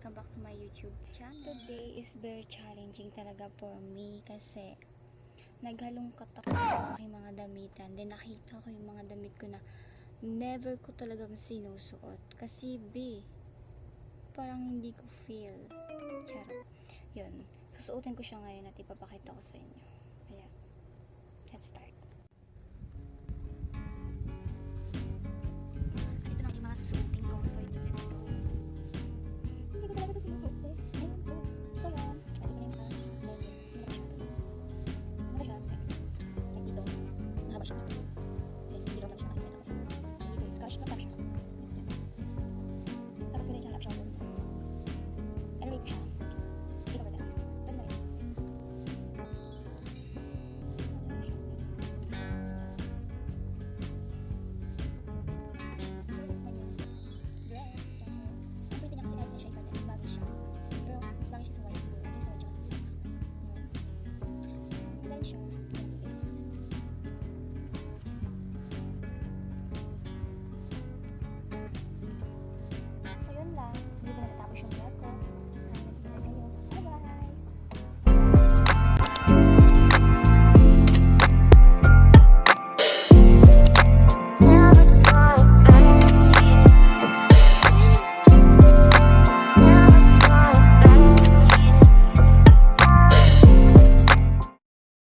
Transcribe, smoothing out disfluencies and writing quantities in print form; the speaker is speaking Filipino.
welcome back to my YouTube channel. Today is very challenging talaga for me kasi naghalungkat ako sa aking mga damitan. Then nakita ko yung mga damit ko na never ko talagang sinusuot. Kasi parang hindi ko feel. Charot. Yun. Susuotin ko siya ngayon at ipapakita ko sa inyo. Ayan. Let's start.